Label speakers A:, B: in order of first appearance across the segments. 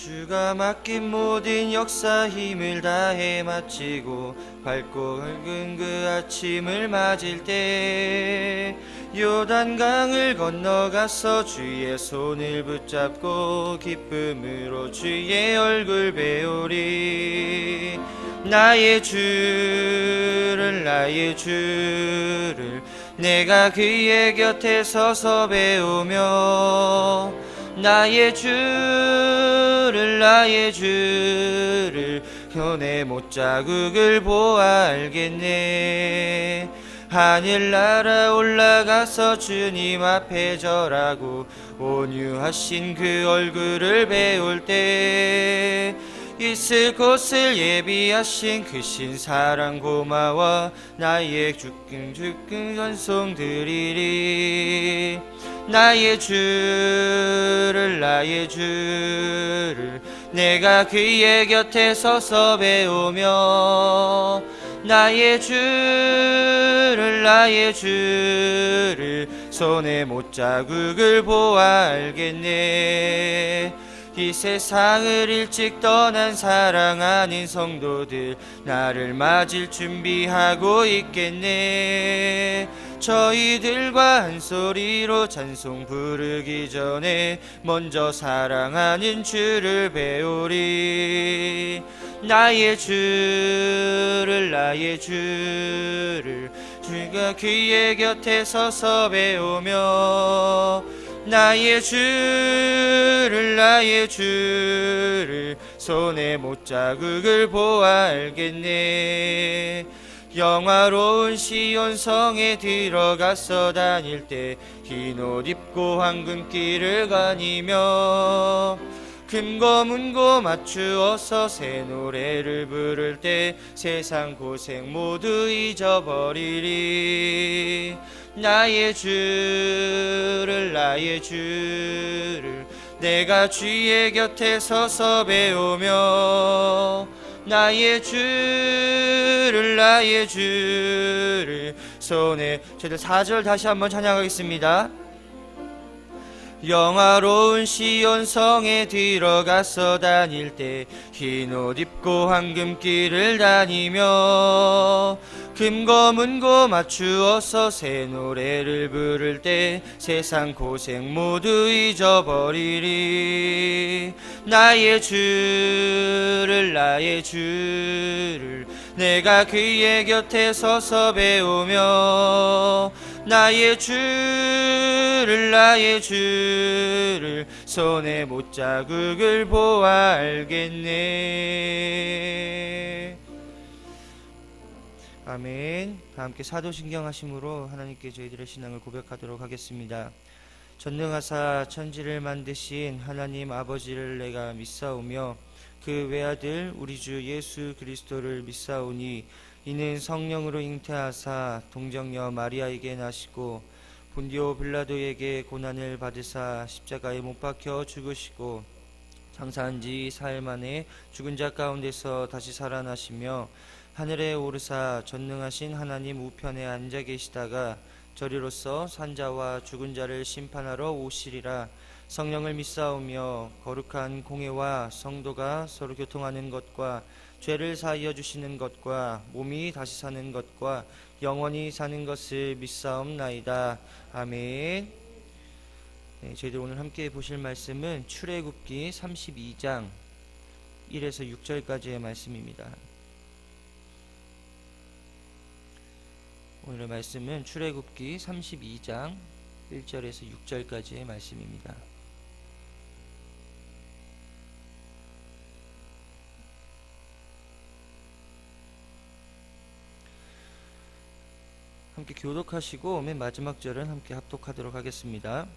A: 주가 맡긴 모든 역사 힘을 다해 마치고 밝고 밝은 그 아침을 맞을 때 요단강을 건너가서 주의 손을 붙잡고 기쁨으로 주의 얼굴 배우리. 나의 주를 내가 그의 곁에 서서 배우며 나의 주를 손에 못자국을 보아 알겠네. 하늘나라 올라가서 주님 앞에 절하고 온유하신 그 얼굴을 배울 때 있을 곳을 예비하신 그 신사랑 고마워 나의 주끈 전송 드리리. 나의 주를 내가 그의 곁에 서서 배우며 나의 주를 손에 못자국을 보아 알겠네. 이 세상을 일찍 떠난 사랑하는 성도들 나를 맞을 준비하고 있겠네. 저희들과 한 소리로 찬송 부르기 전에 먼저 사랑하는 주를 배우리. 나의 주를 주가 그의 곁에 서서 배우며 나의 주를 손에 못자국을 보아 알겠네. 영화로운 시온 성에 들어가서 다닐 때 흰 옷 입고 황금길을 거니며 금고 문고 맞추어서 새 노래를 부를 때 세상 고생 모두 잊어버리리. 나의 주를 내가 주의 곁에 서서 배우며 나의 주를 손에 저희들 4절 다시 한번 찬양하겠습니다. 영화로운 시온 성에 들어가서 다닐 때 흰 옷 입고 황금길을 다니며 금고 문고 맞추어서 새 노래를 부를 때 세상 고생 모두 잊어버리리. 나의 주를 내가 그의 곁에 서서 배우며 나의 주를 손에 못자국을 보아 알겠네. 아멘. 다 함께 사도신경 하심으로 하나님께 저희들의 신앙을 고백하도록 하겠습니다. 전능하사 천지를 만드신 하나님 아버지를 내가 믿사오며 그 외아들 우리 주 예수 그리스도를 믿사오니 이는 성령으로 잉태하사 동정녀 마리아에게 나시고 본디오 빌라도에게 고난을 받으사 십자가에 못 박혀 죽으시고 장사한 지 사흘 만에 죽은 자 가운데서 다시 살아나시며 하늘에 오르사 전능하신 하나님 우편에 앉아 계시다가 저리로서 산자와 죽은 자를 심판하러 오시리라. 성령을 믿사오며 거룩한 공회와 성도가 서로 교통하는 것과 죄를 사하여 주시는 것과 몸이 다시 사는 것과 영원히 사는 것을 믿사옵나이다. 아멘. 네, 저희들 오늘 함께 보실 말씀은 출애굽기 32장 1에서 6절까지의 말씀입니다. 오늘의 말씀은 출애굽기 32장 1절에서 6절까지의 말씀입니다. 함께 교독하시고 맨 마지막 절은 함께 합독하도록 하겠습니다.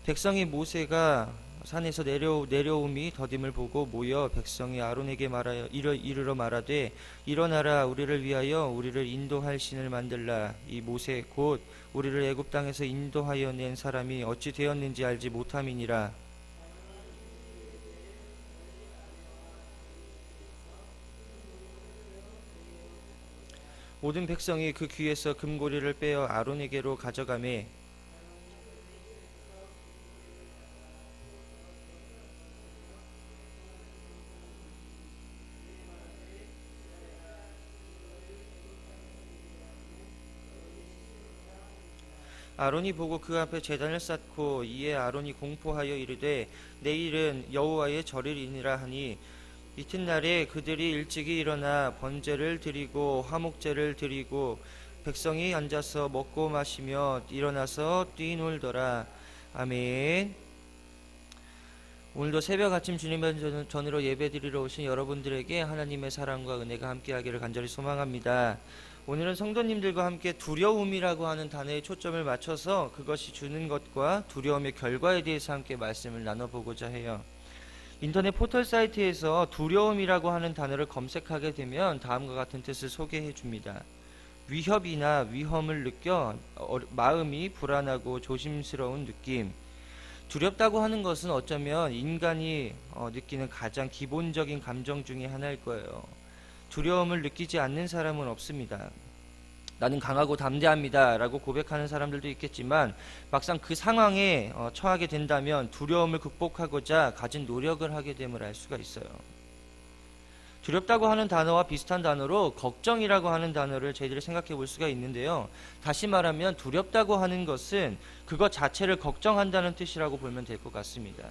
A: 백성이 모세가 산에서 내려옴이 더딤을 보고 모여 백성이 아론에게 이르러 말하되 일어나라 우리를 위하여 우리를 인도할 신을 만들라. 이 모세 곧 우리를 애굽 땅에서 인도하여 낸 사람이 어찌 되었는지 알지 못함이니라. 모든 백성이 그 귀에서 금고리를 빼어 아론에게로 가져가매 아론이 보고 그 앞에 제단을 쌓고 이에 아론이 공포하여 이르되 내일은 여호와의 절일이니라 하니 이튿날에 그들이 일찍이 일어나 번제를 드리고 화목제를 드리고 백성이 앉아서 먹고 마시며 일어나서 뛰놀더라. 아멘. 오늘도 새벽 아침 주님 전으로 예배드리러 오신 여러분들에게 하나님의 사랑과 은혜가 함께하기를 간절히 소망합니다. 오늘은 성도님들과 함께 두려움이라고 하는 단어에 초점을 맞춰서 그것이 주는 것과 두려움의 결과에 대해서 함께 말씀을 나눠보고자 해요. 인터넷 포털 사이트에서 두려움이라고 하는 단어를 검색하게 되면 다음과 같은 뜻을 소개해 줍니다. 위협이나 위험을 느껴 마음이 불안하고 조심스러운 느낌. 두렵다고 하는 것은 어쩌면 인간이 느끼는 가장 기본적인 감정 중에 하나일 거예요. 두려움을 느끼지 않는 사람은 없습니다. 나는 강하고 담대합니다 라고 고백하는 사람들도 있겠지만 막상 그 상황에 처하게 된다면 두려움을 극복하고자 가진 노력을 하게 됨을 알 수가 있어요. 두렵다고 하는 단어와 비슷한 단어로 걱정이라고 하는 단어를 저희들이 생각해 볼 수가 있는데요. 다시 말하면 두렵다고 하는 것은 그것 자체를 걱정한다는 뜻이라고 보면 될 것 같습니다.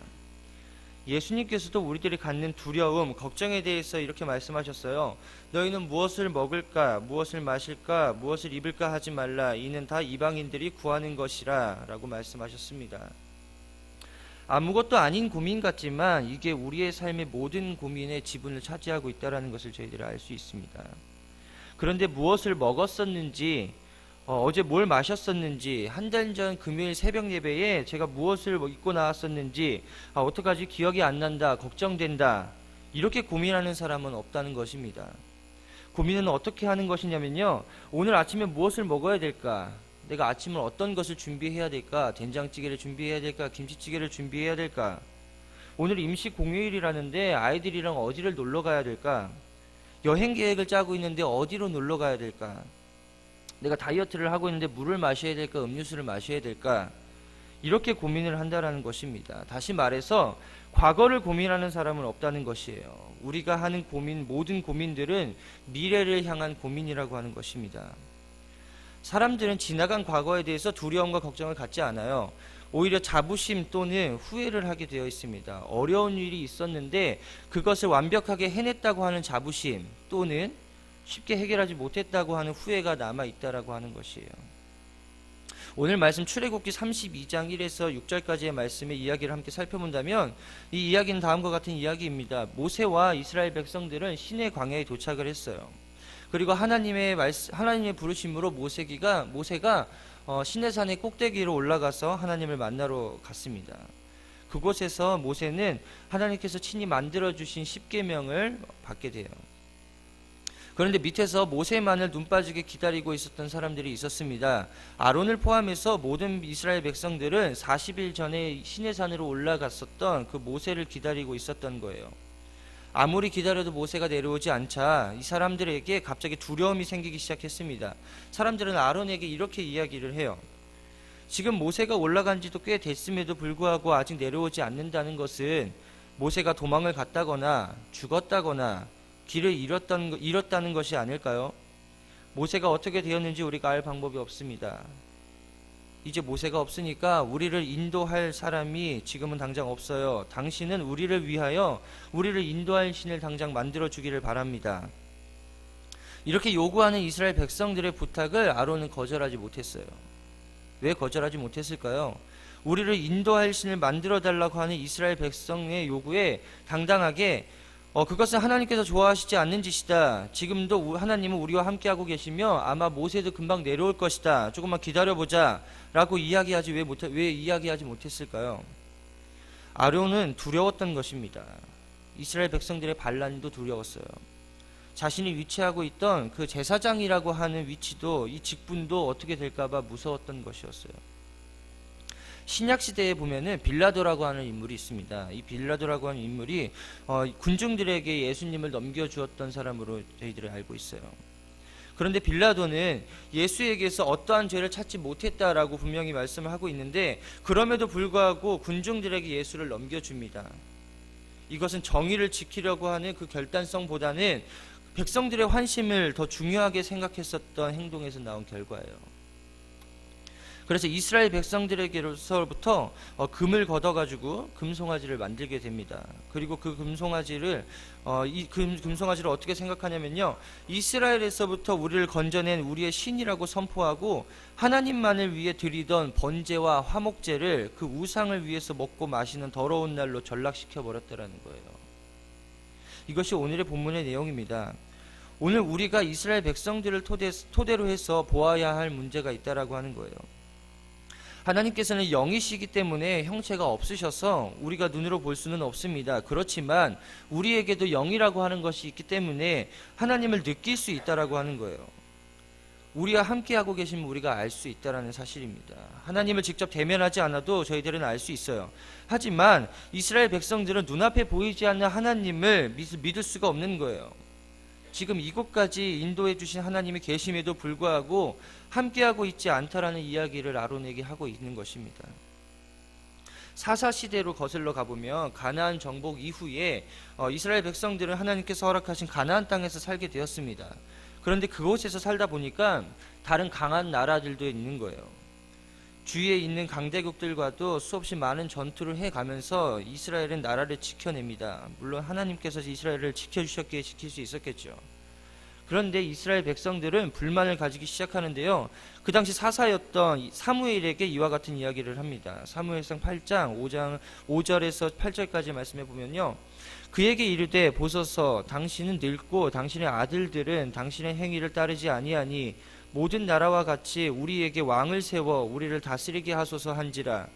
A: 예수님께서도 우리들이 갖는 두려움, 걱정에 대해서 이렇게 말씀하셨어요. 너희는 무엇을 먹을까, 무엇을 마실까, 무엇을 입을까 하지 말라. 이는 다 이방인들이 구하는 것이라 라고 말씀하셨습니다. 아무것도 아닌 고민 같지만 이게 우리의 삶의 모든 고민의 지분을 차지하고 있다는 것을 저희들이 알 수 있습니다. 그런데 무엇을 먹었었는지, 어제 뭘 마셨었는지, 한 달 전 금요일 새벽 예배에 제가 무엇을 입고 나왔었는지, 어떡하지 기억이 안 난다, 걱정된다, 이렇게 고민하는 사람은 없다는 것입니다. 고민은 어떻게 하는 것이냐면요, 오늘 아침에 무엇을 먹어야 될까, 내가 아침을 어떤 것을 준비해야 될까, 된장찌개를 준비해야 될까, 김치찌개를 준비해야 될까, 오늘 임시 공휴일이라는데 아이들이랑 어디를 놀러 가야 될까, 여행 계획을 짜고 있는데 어디로 놀러 가야 될까, 내가 다이어트를 하고 있는데 물을 마셔야 될까, 음료수를 마셔야 될까, 이렇게 고민을 한다는 것입니다. 다시 말해서 과거를 고민하는 사람은 없다는 것이에요. 우리가 하는 고민, 모든 고민들은 미래를 향한 고민이라고 하는 것입니다. 사람들은 지나간 과거에 대해서 두려움과 걱정을 갖지 않아요. 오히려 자부심 또는 후회를 하게 되어 있습니다. 어려운 일이 있었는데 그것을 완벽하게 해냈다고 하는 자부심 또는 쉽게 해결하지 못했다고 하는 후회가 남아있다라고 하는 것이에요. 오늘 말씀 출애굽기 32장 1에서 6절까지의 말씀의 이야기를 함께 살펴본다면 이 이야기는 다음과 같은 이야기입니다. 모세와 이스라엘 백성들은 시내 광야에 도착을 했어요. 그리고 하나님의 부르심으로 모세가 시내산의 꼭대기로 올라가서 하나님을 만나러 갔습니다. 그곳에서 모세는 하나님께서 친히 만들어주신 십계명을 받게 돼요. 그런데 밑에서 모세만을 눈 빠지게 기다리고 있었던 사람들이 있었습니다. 아론을 포함해서 모든 이스라엘 백성들은 40일 전에 시내산으로 올라갔었던 그 모세를 기다리고 있었던 거예요. 아무리 기다려도 모세가 내려오지 않자 이 사람들에게 갑자기 두려움이 생기기 시작했습니다. 사람들은 아론에게 이렇게 이야기를 해요. 지금 모세가 올라간 지도 꽤 됐음에도 불구하고 아직 내려오지 않는다는 것은 모세가 도망을 갔다거나 죽었다거나 길을 잃었다는 것이 아닐까요? 모세가 어떻게 되었는지 우리가 알 방법이 없습니다. 이제 모세가 없으니까 우리를 인도할 사람이 지금은 당장 없어요. 당신은 우리를 위하여 우리를 인도할 신을 당장 만들어 주기를 바랍니다. 이렇게 요구하는 이스라엘 백성들의 부탁을 아론은 거절하지 못했어요. 왜 거절하지 못했을까요? 우리를 인도할 신을 만들어 달라고 하는 이스라엘 백성의 요구에 당당하게 그것은 하나님께서 좋아하시지 않는 짓이다. 지금도 하나님은 우리와 함께하고 계시며 아마 모세도 금방 내려올 것이다. 조금만 기다려보자 라고 왜 이야기하지 못했을까요? 아론은 두려웠던 것입니다. 이스라엘 백성들의 반란도 두려웠어요. 자신이 위치하고 있던 그 제사장이라고 하는 위치도, 이 직분도 어떻게 될까봐 무서웠던 것이었어요. 신약시대에 보면은 빌라도라고 하는 인물이 있습니다. 이 빌라도라고 하는 인물이 군중들에게 예수님을 넘겨주었던 사람으로 저희들이 알고 있어요. 그런데 빌라도는 예수에게서 어떠한 죄를 찾지 못했다라고 분명히 말씀을 하고 있는데 그럼에도 불구하고 군중들에게 예수를 넘겨줍니다. 이것은 정의를 지키려고 하는 그 결단성보다는 백성들의 환심을 더 중요하게 생각했었던 행동에서 나온 결과예요. 그래서 이스라엘 백성들에게로서부터 금을 걷어가지고 금송아지를 만들게 됩니다. 그리고 그 금송아지를 이 금송아지를 어떻게 생각하냐면요, 이스라엘에서부터 우리를 건져낸 우리의 신이라고 선포하고 하나님만을 위해 드리던 번제와 화목제를 그 우상을 위해서 먹고 마시는 더러운 날로 전락시켜 버렸다라는 거예요. 이것이 오늘의 본문의 내용입니다. 오늘 우리가 이스라엘 백성들을 토대로 해서 보아야 할 문제가 있다라고 하는 거예요. 하나님께서는 영이시기 때문에 형체가 없으셔서 우리가 눈으로 볼 수는 없습니다. 그렇지만 우리에게도 영이라고 하는 것이 있기 때문에 하나님을 느낄 수 있다라고 하는 거예요. 우리와 함께하고 계시면 우리가 알 수 있다라는 사실입니다. 하나님을 직접 대면하지 않아도 저희들은 알 수 있어요. 하지만 이스라엘 백성들은 눈앞에 보이지 않는 하나님을 믿을 수가 없는 거예요. 지금 이곳까지 인도해 주신 하나님이 계심에도 불구하고 함께하고 있지 않다라는 이야기를 아론에게 하고 있는 것입니다. 사사시대로 거슬러 가보면 가나안 정복 이후에 이스라엘 백성들은 하나님께서 허락하신 가나안 땅에서 살게 되었습니다. 그런데 그곳에서 살다 보니까 다른 강한 나라들도 있는 거예요. 주위에 있는 강대국들과도 수없이 많은 전투를 해가면서 이스라엘은 나라를 지켜냅니다. 물론 하나님께서 이스라엘을 지켜주셨기에 지킬 수 있었겠죠. 그런데 이스라엘 백성들은 불만을 가지기 시작하는데요, 그 당시 사사였던 사무엘에게 이와 같은 이야기를 합니다. 사무엘상 8장 5절에서 8절까지 말씀해 보면요, 그에게 이르되 보소서 당신은 늙고 당신의 아들들은 당신의 행위를 따르지 아니하니 모든 나라와 같이 우리에게 왕을 세워 우리를 다스리게 하소서 한지라.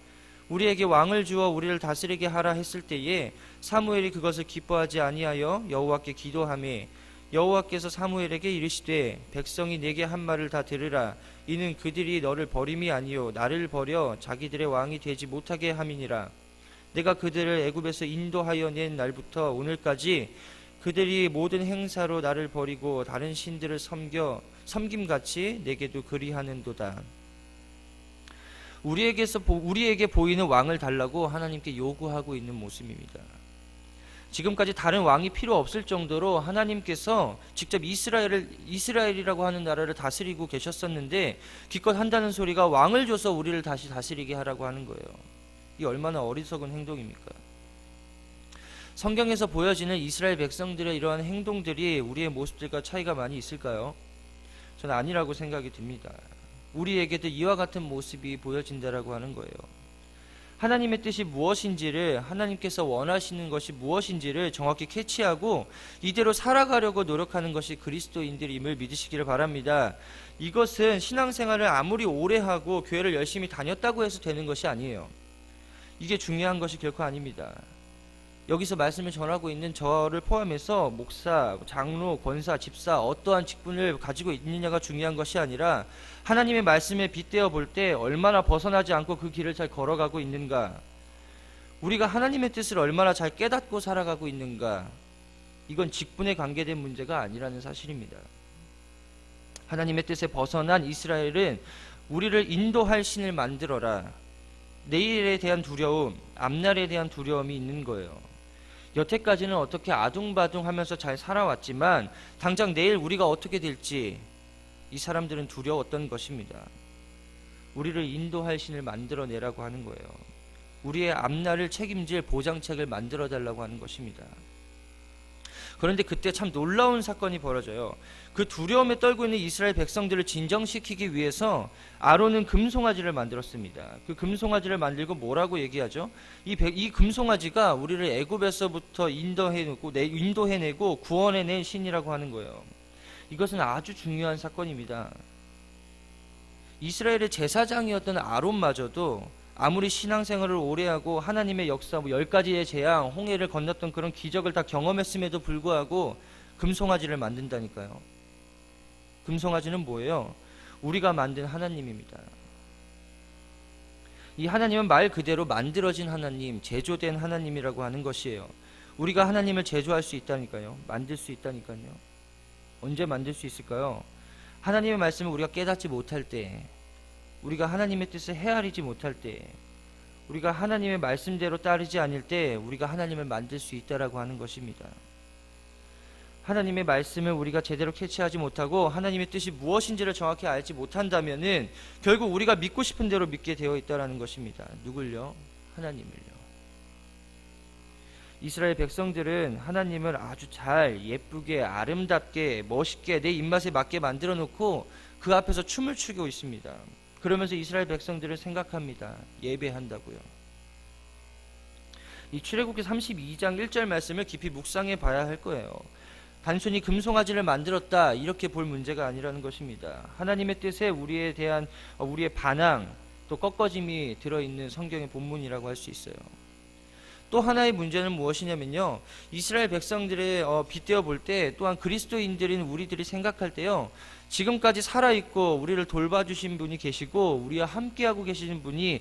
A: 우리에게 왕을 주어 우리를 다스리게 하라 했을 때에 사무엘이 그것을 기뻐하지 아니하여 여호와께 기도하매 여호와께서 사무엘에게 이르시되 백성이 내게 한 말을 다 들으라. 이는 그들이 너를 버림이 아니요 나를 버려 자기들의 왕이 되지 못하게 함이니라. 내가 그들을 애굽에서 인도하여 낸 날부터 오늘까지 그들이 모든 행사로 나를 버리고 다른 신들을 섬김같이 내게도 그리하는도다. 우리에게 보이는 왕을 달라고 하나님께 요구하고 있는 모습입니다. 지금까지 다른 왕이 필요 없을 정도로 하나님께서 직접 이스라엘이라고 하는 나라를 다스리고 계셨었는데 기껏 한다는 소리가 왕을 줘서 우리를 다시 다스리게 하라고 하는 거예요. 이 얼마나 어리석은 행동입니까? 성경에서 보여지는 이스라엘 백성들의 이러한 행동들이 우리의 모습들과 차이가 많이 있을까요? 저는 아니라고 생각이 듭니다. 우리에게도 이와 같은 모습이 보여진다라고 하는 거예요. 하나님의 뜻이 무엇인지를, 하나님께서 원하시는 것이 무엇인지를 정확히 캐치하고 이대로 살아가려고 노력하는 것이 그리스도인들임을 믿으시기를 바랍니다. 이것은 신앙생활을 아무리 오래 하고 교회를 열심히 다녔다고 해서 되는 것이 아니에요. 이게 중요한 것이 결코 아닙니다. 여기서 말씀을 전하고 있는 저를 포함해서 목사, 장로, 권사, 집사 어떠한 직분을 가지고 있느냐가 중요한 것이 아니라 하나님의 말씀에 빗대어 볼 때 얼마나 벗어나지 않고 그 길을 잘 걸어가고 있는가, 우리가 하나님의 뜻을 얼마나 잘 깨닫고 살아가고 있는가, 이건 직분에 관계된 문제가 아니라는 사실입니다. 하나님의 뜻에 벗어난 이스라엘은 우리를 인도할 신을 만들어라, 내일에 대한 두려움, 앞날에 대한 두려움이 있는 거예요. 여태까지는 어떻게 아둥바둥 하면서 잘 살아왔지만 당장 내일 우리가 어떻게 될지 이 사람들은 두려웠던 것입니다. 우리를 인도할 신을 만들어내라고 하는 거예요. 우리의 앞날을 책임질 보장책을 만들어 달라고 하는 것입니다. 그런데 그때 참 놀라운 사건이 벌어져요. 그 두려움에 떨고 있는 이스라엘 백성들을 진정시키기 위해서 아론은 금송아지를 만들었습니다. 그 금송아지를 만들고 뭐라고 얘기하죠? 이 금송아지가 우리를 애굽에서부터 인도해내고 구원해낸 신이라고 하는 거예요. 이것은 아주 중요한 사건입니다. 이스라엘의 제사장이었던 아론마저도 아무리 신앙생활을 오래하고 하나님의 역사, 10가지의 재앙, 홍해를 건넜던 그런 기적을 다 경험했음에도 불구하고 금송아지를 만든다니까요. 금송아지는 뭐예요? 우리가 만든 하나님입니다. 이 하나님은 말 그대로 만들어진 하나님, 제조된 하나님이라고 하는 것이에요. 우리가 하나님을 제조할 수 있다니까요. 만들 수 있다니까요. 언제 만들 수 있을까요? 하나님의 말씀을 우리가 깨닫지 못할 때, 우리가 하나님의 뜻을 헤아리지 못할 때, 우리가 하나님의 말씀대로 따르지 않을 때 우리가 하나님을 만들 수 있다라고 하는 것입니다. 하나님의 말씀을 우리가 제대로 캐치하지 못하고 하나님의 뜻이 무엇인지를 정확히 알지 못한다면은 결국 우리가 믿고 싶은 대로 믿게 되어 있다라는 것입니다. 누굴요? 하나님을요. 이스라엘 백성들은 하나님을 아주 잘 예쁘게 아름답게 멋있게 내 입맛에 맞게 만들어 놓고 그 앞에서 춤을 추고 있습니다. 그러면서 이스라엘 백성들을 생각합니다. 예배한다고요. 이 출애굽기 32장 1절 말씀을 깊이 묵상해 봐야 할 거예요. 단순히 금송아지를 만들었다 이렇게 볼 문제가 아니라는 것입니다. 하나님의 뜻에 우리에 대한 우리의 반항 또 꺾어짐이 들어있는 성경의 본문이라고 할 수 있어요. 또 하나의 문제는 무엇이냐면요, 이스라엘 백성들의 빗대어 볼 때 또한 그리스도인들인 우리들이 생각할 때요, 지금까지 살아있고 우리를 돌봐주신 분이 계시고 우리와 함께하고 계시는 분이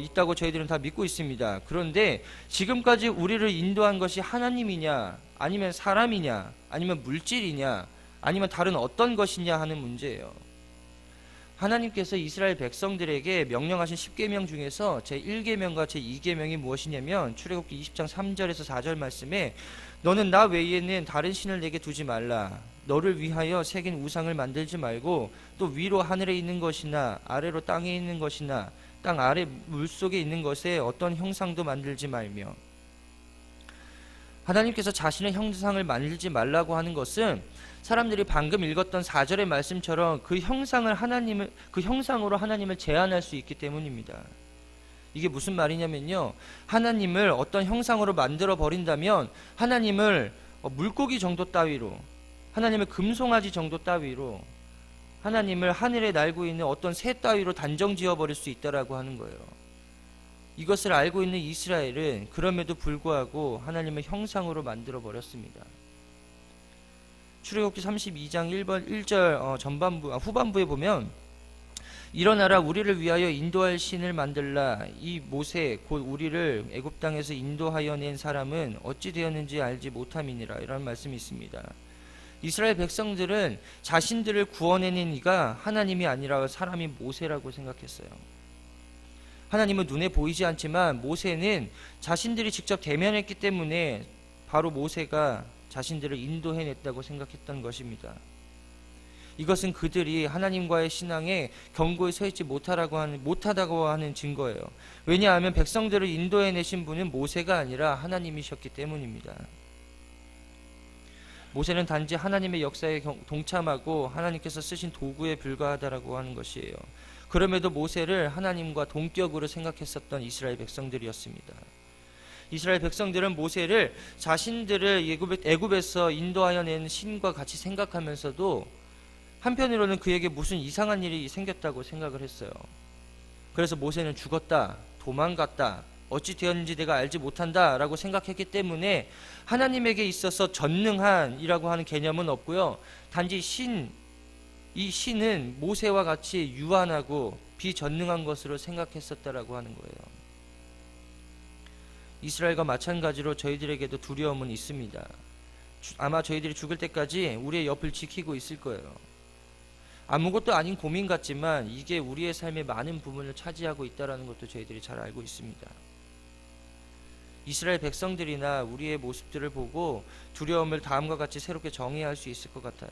A: 있다고 저희들은 다 믿고 있습니다. 그런데 지금까지 우리를 인도한 것이 하나님이냐 아니면 사람이냐 아니면 물질이냐 아니면 다른 어떤 것이냐 하는 문제예요. 하나님께서 이스라엘 백성들에게 명령하신 10계명 중에서 제1계명과 제2계명이 무엇이냐면 출애굽기 20장 3절에서 4절 말씀에 너는 나 외에는 다른 신을 내게 두지 말라. 너를 위하여 새긴 우상을 만들지 말고 또 위로 하늘에 있는 것이나 아래로 땅에 있는 것이나 땅 아래 물속에 있는 것에 어떤 형상도 만들지 말며. 하나님께서 자신의 형상을 만들지 말라고 하는 것은 사람들이 방금 읽었던 4절의 말씀처럼 그 형상으로 하나님을 제한할 수 있기 때문입니다. 이게 무슨 말이냐면요, 하나님을 어떤 형상으로 만들어 버린다면 하나님을 물고기 정도 따위로, 하나님을 금송아지 정도 따위로, 하나님을 하늘에 날고 있는 어떤 새 따위로 단정 지어 버릴 수 있다라고 하는 거예요. 이것을 알고 있는 이스라엘은 그럼에도 불구하고 하나님을 형상으로 만들어 버렸습니다. 출애굽기 32장 1절 후반부에 보면 일어나라 우리를 위하여 인도할 신을 만들라. 이 모세 곧 우리를 애굽 땅에서 인도하여 낸 사람은 어찌 되었는지 알지 못함이니라. 이런 말씀이 있습니다. 이스라엘 백성들은 자신들을 구원해낸 이가 하나님이 아니라 사람이 모세라고 생각했어요. 하나님은 눈에 보이지 않지만 모세는 자신들이 직접 대면했기 때문에 바로 모세가 자신들을 인도해냈다고 생각했던 것입니다. 이것은 그들이 하나님과의 신앙에 견고히 서 있지 못하다고 하는 증거예요. 왜냐하면 백성들을 인도해내신 분은 모세가 아니라 하나님이셨기 때문입니다. 모세는 단지 하나님의 역사에 동참하고 하나님께서 쓰신 도구에 불과하다라고 하는 것이에요. 그럼에도 모세를 하나님과 동격으로 생각했었던 이스라엘 백성들이었습니다. 이스라엘 백성들은 모세를 자신들을 애굽에서 인도하여 낸 신과 같이 생각하면서도 한편으로는 그에게 무슨 이상한 일이 생겼다고 생각을 했어요. 그래서 모세는 죽었다, 도망갔다, 어찌 되었는지 내가 알지 못한다 라고 생각했기 때문에 하나님에게 있어서 전능한이라고 하는 개념은 없고요, 단지 이 신은 모세와 같이 유한하고 비전능한 것으로 생각했었다라고 하는 거예요. 이스라엘과 마찬가지로 저희들에게도 두려움은 있습니다. 아마 저희들이 죽을 때까지 우리의 옆을 지키고 있을 거예요. 아무것도 아닌 고민 같지만 이게 우리의 삶의 많은 부분을 차지하고 있다는 것도 저희들이 잘 알고 있습니다. 이스라엘 백성들이나 우리의 모습들을 보고 두려움을 다음과 같이 새롭게 정의할 수 있을 것 같아요.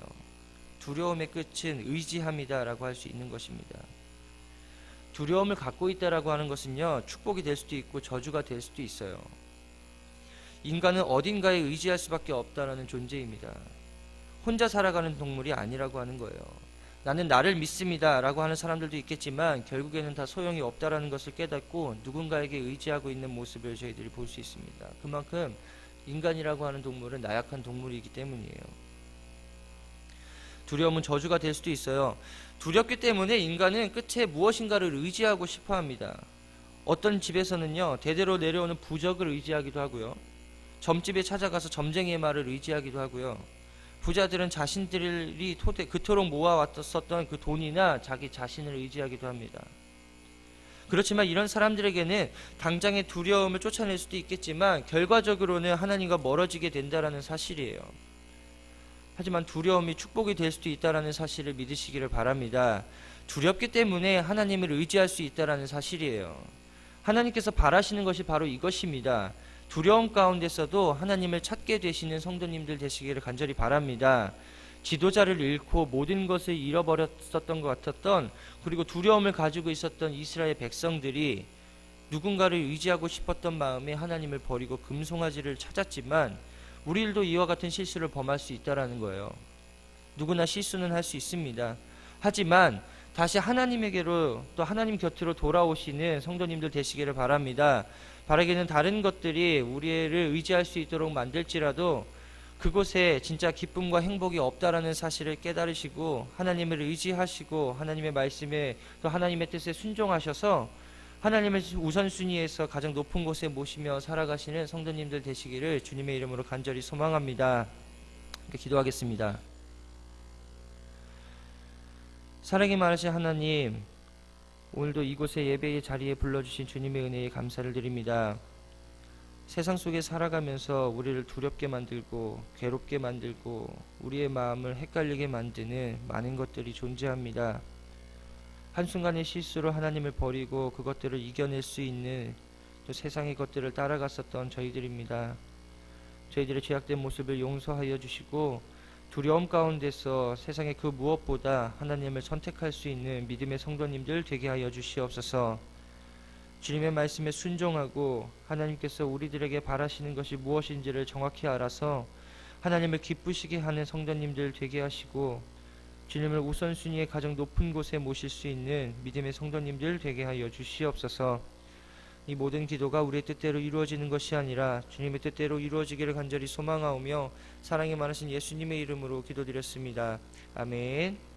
A: 두려움의 끝은 의지함이다 라고 할 수 있는 것입니다. 두려움을 갖고 있다라고 하는 것은요, 축복이 될 수도 있고 저주가 될 수도 있어요. 인간은 어딘가에 의지할 수밖에 없다라는 존재입니다. 혼자 살아가는 동물이 아니라고 하는 거예요. 나는 나를 믿습니다 라고 하는 사람들도 있겠지만 결국에는 다 소용이 없다라는 것을 깨닫고 누군가에게 의지하고 있는 모습을 저희들이 볼 수 있습니다. 그만큼 인간이라고 하는 동물은 나약한 동물이기 때문이에요. 두려움은 저주가 될 수도 있어요. 두렵기 때문에 인간은 끝에 무엇인가를 의지하고 싶어 합니다. 어떤 집에서는요, 대대로 내려오는 부적을 의지하기도 하고요, 점집에 찾아가서 점쟁이의 말을 의지하기도 하고요, 부자들은 자신들이 그토록 모아왔었던 그 돈이나 자기 자신을 의지하기도 합니다. 그렇지만 이런 사람들에게는 당장의 두려움을 쫓아낼 수도 있겠지만 결과적으로는 하나님과 멀어지게 된다는 사실이에요. 하지만 두려움이 축복이 될 수도 있다는 사실을 믿으시기를 바랍니다. 두렵기 때문에 하나님을 의지할 수 있다는 사실이에요. 하나님께서 바라시는 것이 바로 이것입니다. 두려움 가운데서도 하나님을 찾게 되시는 성도님들 되시기를 간절히 바랍니다. 지도자를 잃고 모든 것을 잃어버렸었던 것 같았던, 그리고 두려움을 가지고 있었던 이스라엘 백성들이 누군가를 의지하고 싶었던 마음에 하나님을 버리고 금송아지를 찾았지만, 우리들도 이와 같은 실수를 범할 수 있다라는 거예요. 누구나 실수는 할 수 있습니다. 하지만 다시 하나님에게로, 또 하나님 곁으로 돌아오시는 성도님들 되시기를 바랍니다. 바라기는 다른 것들이 우리를 의지할 수 있도록 만들지라도 그곳에 진짜 기쁨과 행복이 없다라는 사실을 깨달으시고 하나님을 의지하시고 하나님의 말씀에, 또 하나님의 뜻에 순종하셔서 하나님을 우선순위에서 가장 높은 곳에 모시며 살아가시는 성도님들 되시기를 주님의 이름으로 간절히 소망합니다. 기도하겠습니다. 사랑이 많으신 하나님, 오늘도 이곳에 예배의 자리에 불러주신 주님의 은혜에 감사를 드립니다. 세상 속에 살아가면서 우리를 두렵게 만들고 괴롭게 만들고 우리의 마음을 헷갈리게 만드는 많은 것들이 존재합니다. 한순간의 실수로 하나님을 버리고 그것들을 이겨낼 수 있는, 또 세상의 것들을 따라갔었던 저희들입니다. 저희들의 죄악된 모습을 용서하여 주시고 두려움 가운데서 세상의 그 무엇보다 하나님을 선택할 수 있는 믿음의 성도님들 되게 하여 주시옵소서. 주님의 말씀에 순종하고 하나님께서 우리들에게 바라시는 것이 무엇인지를 정확히 알아서 하나님을 기쁘시게 하는 성도님들 되게 하시고, 주님을 우선순위에 가장 높은 곳에 모실 수 있는 믿음의 성도님들 되게 하여 주시옵소서. 이 모든 기도가 우리의 뜻대로 이루어지는 것이 아니라 주님의 뜻대로 이루어지기를 간절히 소망하오며 사랑이 많으신 예수님의 이름으로 기도드렸습니다. 아멘.